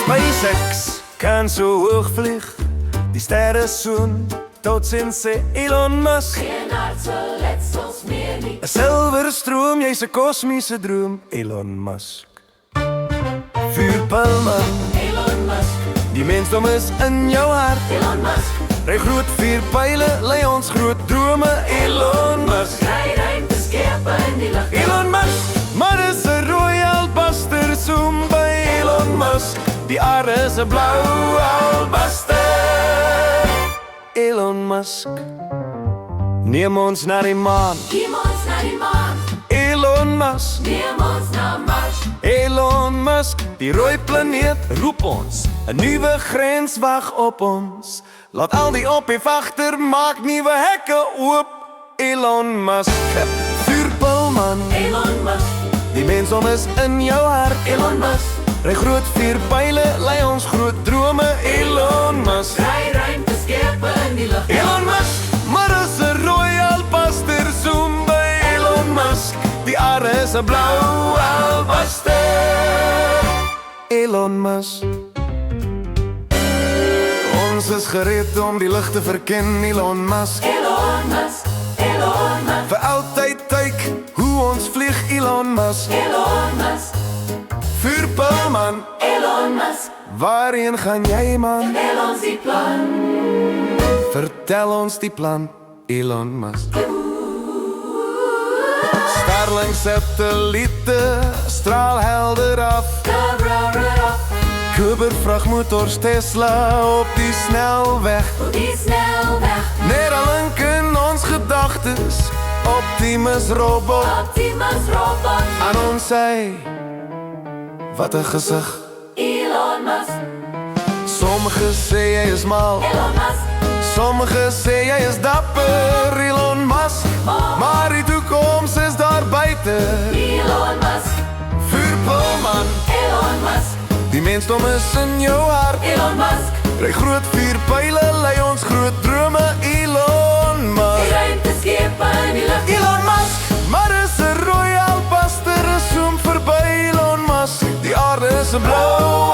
SpaceX kan so hoog vlieg, die sterre soen, tot ziens sê Elon Musk. Geen hartverletsels meer nie. 'n Silwer stroom, jy's 'n kosmiese droom, Elon Musk. Vuurpylman, Elon Musk, die mensdom is in jou hart. Elon Musk, Ry groot vuurpyle, lei ons groot drome, Elon Musk. kry ruimteskepe in die lug. Elon Musk, maar dis 'n royal buster zoom by Elon Musk. Die aarde is 'n blou albaster. Elon Musk, neem ons na die maan. Neem ons na die maan, Elon Musk, neem ons na Mars. Elon Musk, die rooi planeet roep ons. 'n Nuwe grens wag op ons. Laat al die ophef agter, maak nuwe hekke oop. Elon Musk, vuurpylman, Elon Musk, die mensdom is in jou hart. Elon Musk, Ry groot vuurpyle, lei ons groot drome, Elon Musk. kry ruimteskepe in die lug. Elon Musk, maar is 'n royal buster zoom by Elon Musk. Die aarde is 'n blou albaster. Elon Musk, ons is gereed om die lig te verken, Elon Musk. Elon Musk, Elon Musk, Vir altyd kyk hoe ons vlieg, Elon Musk. Elon Musk, Vuurpylman, Elon Musk, waarheen gaan jy man? tel ons die plan. Vertel ons die plan, Elon Musk. Starlink satelliete straal helder af. Cover it up, Kuber vragmotors Tesla op die snelweg. op die snelweg. Neuralink in ons gedagtes, Optimus robot Optimus robot, aan ons sy. Wat 'n gesig. Elon Musk, Sommige sê jy is mal, Elon Musk, sommige sê jy is dapper, Elon Musk. Maar die toekoms is daar buite. Elon Musk, Vuurpylman, Elon Musk, die mensdom is in jou hart. Elon Musk, Ry groot vuurpyle, lei ons groot drome, Elon Musk. ruimteskepe in die lug. Elon Musk, maar is 'n royal buster, zoom verby Elon Musk. Die aarde is 'n blou